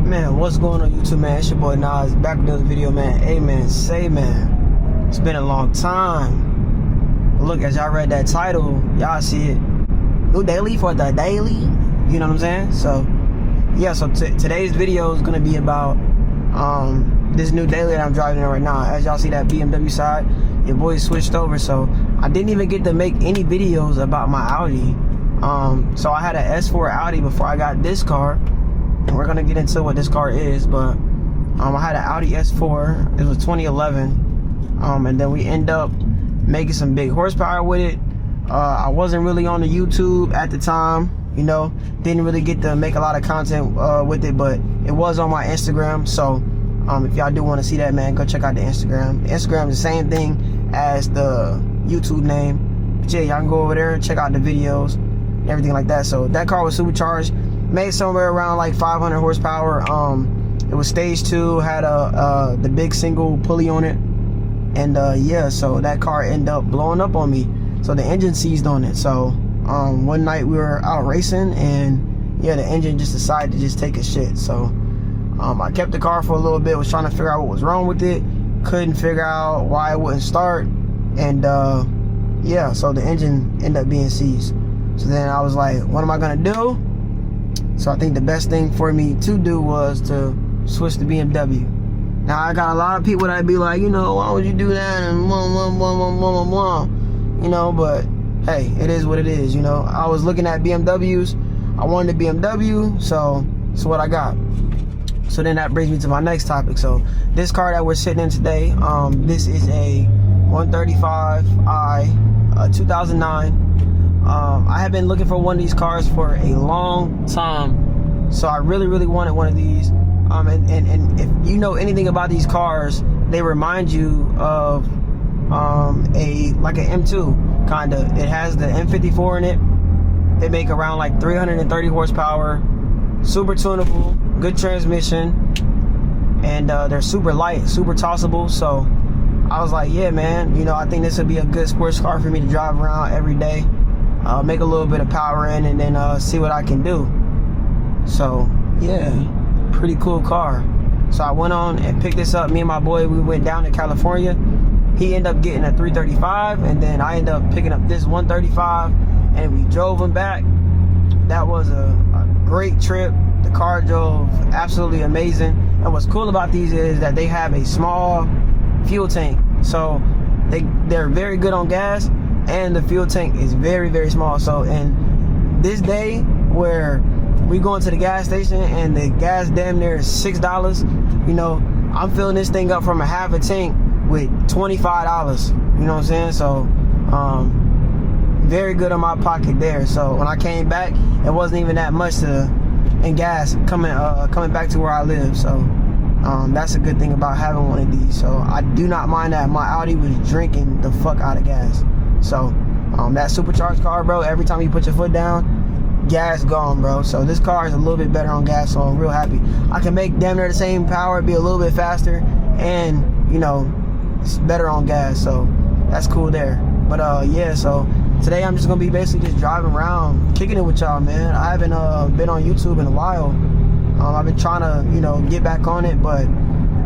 Man, what's going on YouTube, man? It's your boy Nas, back with another video, man. Hey man, say man, it's been a long time. But look, as y'all read that title, y'all see it. New daily for the daily, you know what I'm saying? So yeah, so today's video is gonna be about this new daily that I'm driving in right now. As y'all see that BMW side, your boy switched over, so I didn't even get to make any videos about my Audi. So I had an S4 Audi before I got this car. And we're gonna get into what this car is, but I had an Audi S4. It was 2011, and then we end up making some big horsepower with it. I wasn't really on the YouTube at the time, you know, didn't really get to make a lot of content with it, but it was on my Instagram. So if y'all do want to see that, man, go check out the Instagram. The Instagram is the same thing as the YouTube name, but yeah, y'all can go over there and check out the videos and everything like that. So that car was supercharged. Made somewhere around like 500 horsepower. It was stage 2, had the big single pulley on it, and yeah, so that car ended up blowing up on me. So the engine seized on it. So one night we were out racing, and yeah, the engine just decided to just take a shit. So I kept the car for a little bit, was trying to figure out what was wrong with it, couldn't figure out why it wouldn't start, and yeah, so the engine ended up being seized. So then I was like, what am I gonna do? So I think the best thing for me to do was to switch to BMW. Now I got a lot of people that be like, you know, why would you do that, and blah, blah, blah, blah, blah, blah, you know, but hey, it is what it is, you know. I was looking at BMWs, I wanted a BMW, so it's what I got. So then that brings me to my next topic. So this car that we're sitting in today, this is a 135i 2009. I have been looking for one of these cars for a long time, so I really wanted one of these. And if you know anything about these cars, they remind you of like an M2 kinda. It has the M54 in it. They make around like 330 horsepower, super tunable, good transmission, and they're super light, super tossable. So I was like, yeah man, you know, I think this would be a good sports car for me to drive around every day. Make a little bit of power in, and then see what I can do. So yeah, pretty cool car. So I went on and picked this up. Me and my boy, we went down to California. He ended up getting a 335, and then I ended up picking up this 135, and we drove him back. That was a great trip. The car drove absolutely amazing. And what's cool about these is that they have a small fuel tank, so they're very good on gas, and the fuel tank is very small. So in this day where we going to the gas station and the gas damn near is $6, you know, I'm filling this thing up from a half a tank with $25, you know what I'm saying? So very good on my pocket there. So when I came back, it wasn't even that much in gas coming back to where I live. So that's a good thing about having one of these. So I do not mind that my Audi was drinking the fuck out of gas. So that supercharged car, bro, every time you put your foot down, gas gone, bro. So this car is a little bit better on gas, so I'm real happy. I can make damn near the same power, be a little bit faster, and you know, it's better on gas, so that's cool there. But yeah, so today I'm just gonna be basically just driving around, kicking it with y'all, man. I haven't been on YouTube in a while. I've been trying to, you know, get back on it, but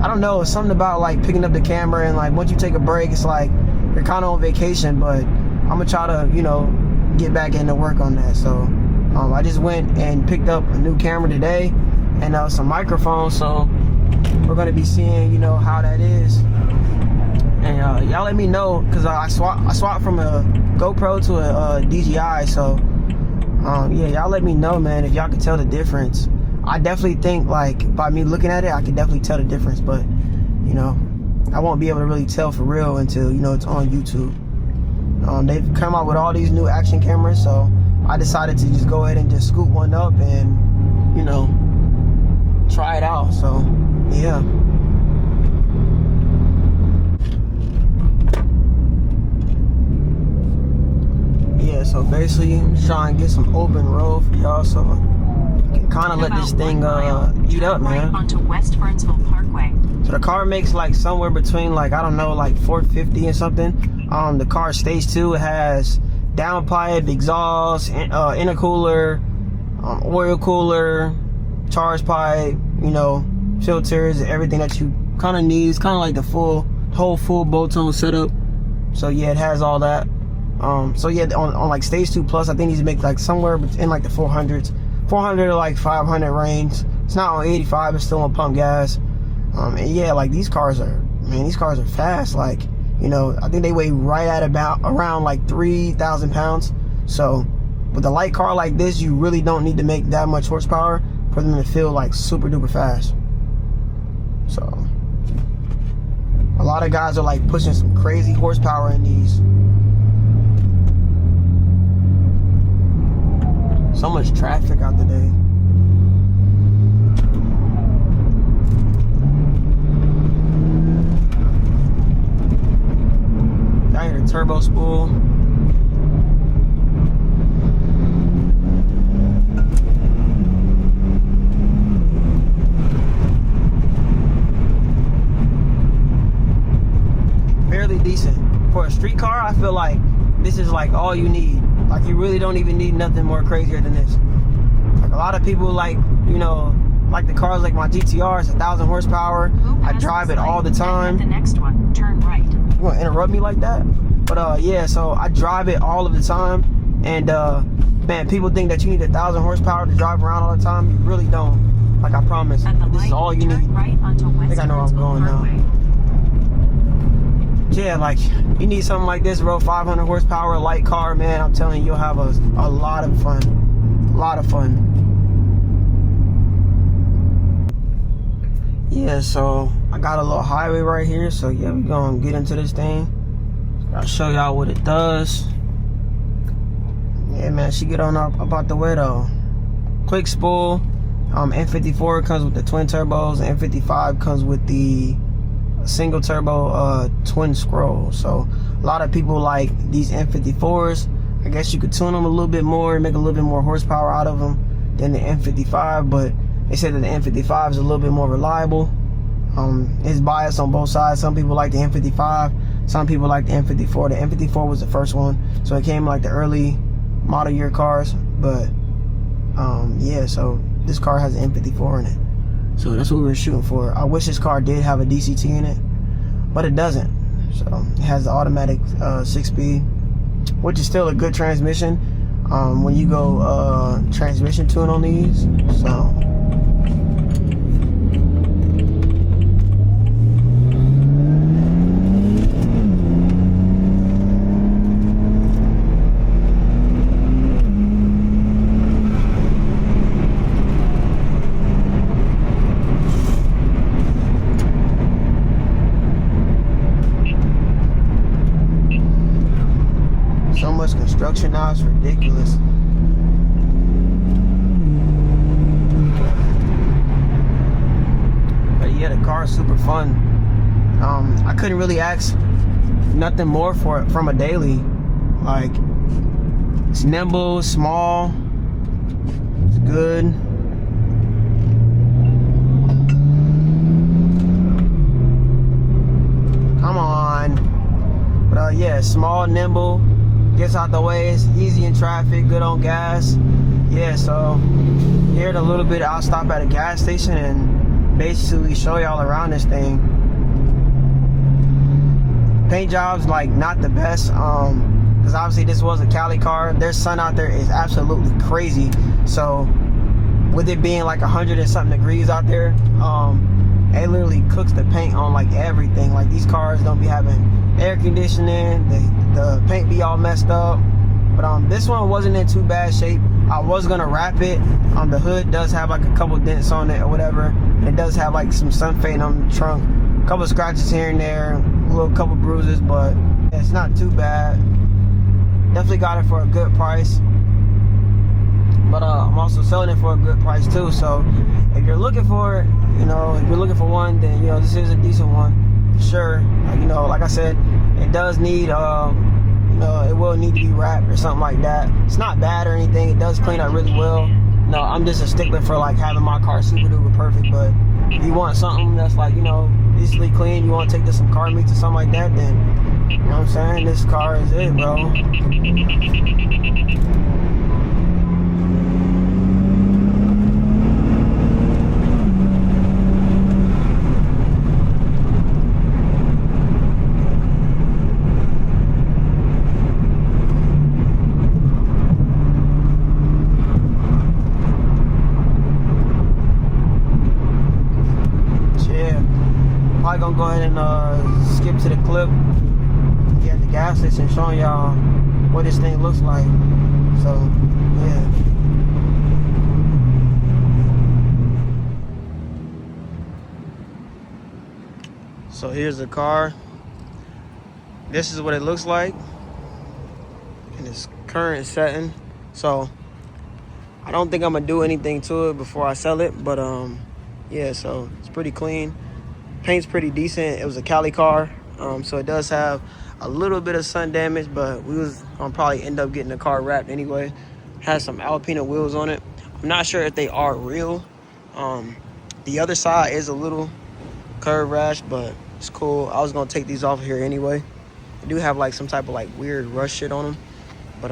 I don't know, it's something about like picking up the camera, and like once you take a break, it's like you're kind of on vacation. But I'm gonna try to, you know, get back into work on that. So I just went and picked up a new camera today, and some microphones, so we're gonna be seeing, you know, how that is. And y'all let me know, because I swapped from a GoPro to a DJI. So yeah, y'all let me know, man, if y'all can tell the difference. I definitely think, like, by me looking at it, I can definitely tell the difference, but you know, I won't be able to really tell for real until, you know, it's on YouTube. They've come out with all these new action cameras, so I decided to just go ahead and just scoop one up and, you know, try it out. So yeah. Yeah, so basically I'm just trying to get some open road for y'all, so I can kind of let this thing eat up, man. Onto West Burnsville Parkway. So the car makes like somewhere between, like, I don't know, like 450 and something. The car stage 2 has downpipe, exhaust, intercooler, oil cooler, charge pipe, you know, filters, everything that you kind of need. It's kind of like the whole full bolt-on setup. So yeah, it has all that. So yeah, on like stage 2 plus, I think these make like somewhere in like the 400s, 400 to like 500 range. It's not on 85, it's still on pump gas. And yeah, like these cars are fast. Like, you know, I think they weigh right at around like 3,000 pounds. So with a light car like this, you really don't need to make that much horsepower for them to feel like super duper fast. So a lot of guys are like pushing some crazy horsepower in these. So much traffic out today. I hear the turbo spool. Fairly decent. For a street car, I feel like this is like all you need. Like you really don't even need nothing more crazier than this. Like a lot of people like, you know, like the cars like my GTR, it's 1,000 horsepower. I drive it all the time. The next one, turn right. You wanna interrupt me like that? But yeah, so I drive it all of the time. And man, people think that you need 1,000 horsepower to drive around all the time. You really don't. Like I promise. This is all you need. Right onto I think I know where I'm going now. Yeah, like you need something like this, bro. 500 horsepower light car, man. I'm telling you, you'll have a lot of fun. A lot of fun. Yeah, so I got a little highway right here. So yeah, we're gonna get into this thing. I'll show y'all what it does. Yeah, man, she get on up out the way though. Quick spool. N54 comes with the twin turbos. N55 comes with the single turbo twin scroll. So a lot of people like these N54s. I guess you could tune them a little bit more and make a little bit more horsepower out of them than the N55, but they said that the N55 is a little bit more reliable. It's biased on both sides. Some people like the N55, some people like the N54. The N54 was the first one, so it came like the early model year cars. But yeah, so this car has an N54 in it. So that's what we were shooting for. I wish this car did have a DCT in it, but it doesn't. So it has the automatic 6-speed, which is still a good transmission when you go transmission tune on these. So construction now is ridiculous. But yeah, the car is super fun. I couldn't really ask nothing more for it from a daily. Like, it's nimble, small, it's good. Come on. But yeah, small, nimble, gets out the way, it's easy in traffic, good on gas. Yeah, so here in a little bit I'll stop at a gas station and basically show y'all around this thing. Paint job's like not the best, because obviously this was a Cali car. Their sun out there is absolutely crazy. So with it being like 100 and something degrees out there, it literally cooks the paint on like everything. Like these cars don't be having air conditioning, the paint be all messed up. But this one wasn't in too bad shape. I was gonna wrap it. The hood does have like a couple dents on it or whatever. And it does have like some sun fading on the trunk, a couple scratches here and there, a little couple bruises, but it's not too bad. Definitely got it for a good price. But I'm also selling it for a good price too. So if you're looking for it, you know, if you're looking for one, then you know this is a decent one for sure. You know, like I said, it does need you know, it will need to be wrapped or something like that. It's not bad or anything. It does clean up really well. No, I'm just a stickler for like having my car super duper perfect. But if you want something that's like, you know, easily clean, you want to take to some car meets or something like that, then you know what I'm saying, this car is it, bro. probably gonna go ahead and skip to the clip. Be at the gas station showing y'all what this thing looks like. So, yeah. So here's the car. This is what it looks like in its current setting. So I don't think I'm gonna do anything to it before I sell it, but yeah, so it's pretty clean. Paint's pretty decent. It was a Cali car, so it does have a little bit of sun damage, but we was gonna probably end up getting the car wrapped anyway. Has some Alpina wheels on it. I'm not sure if they are real. The other side is a little curve rash, but it's cool. I was gonna take these off here anyway. They do have like some type of like weird rust shit on them, but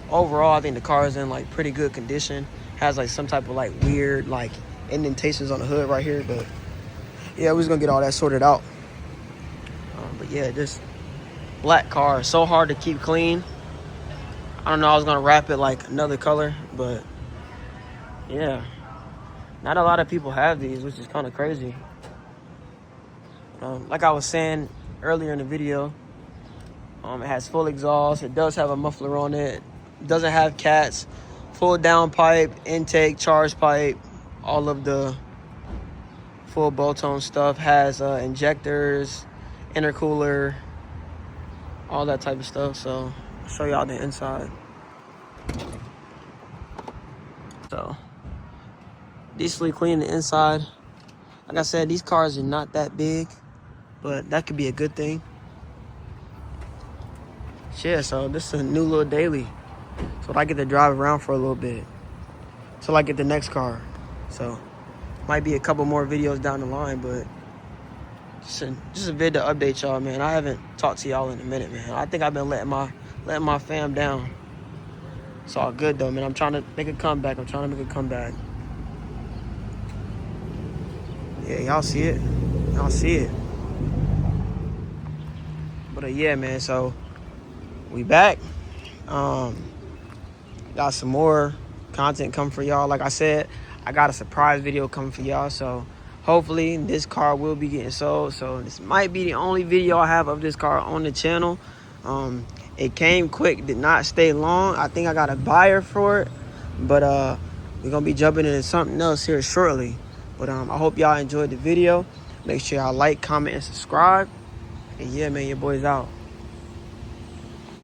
overall I think the car is in like pretty good condition. Has like some type of like weird like indentations on the hood right here, but yeah, we're just gonna get all that sorted out. But yeah, this black car is so hard to keep clean. I don't know, I was gonna wrap it like another color, but yeah, not a lot of people have these, which is kind of crazy. Like I was saying earlier in the video, it has full exhaust. It does have a muffler on it. It doesn't have cats. Full downpipe, intake, charge pipe, all of the full bolt-on stuff. Has injectors, intercooler, all that type of stuff. So I'll show y'all the inside. So decently clean the inside. Like I said, these cars are not that big, but that could be a good thing. Yeah, so this is a new little daily. So I get to drive around for a little bit till I get the next car. So might be a couple more videos down the line, but just a vid to update y'all, man. I haven't talked to y'all in a minute, man. I think I've been letting my fam down. It's all good though, man. I'm trying to make a comeback. Yeah, y'all see it. But yeah, man, so we back. Got some more content coming for y'all. Like I said, I got a surprise video coming for y'all, so hopefully this car will be getting sold. So this might be the only video I have of this car on the channel. It came quick, did not stay long. I think I got a buyer for it, but we're gonna be jumping into something else here shortly. But I hope y'all enjoyed the video. Make sure y'all like, comment, and subscribe. And yeah, man, your boy's out.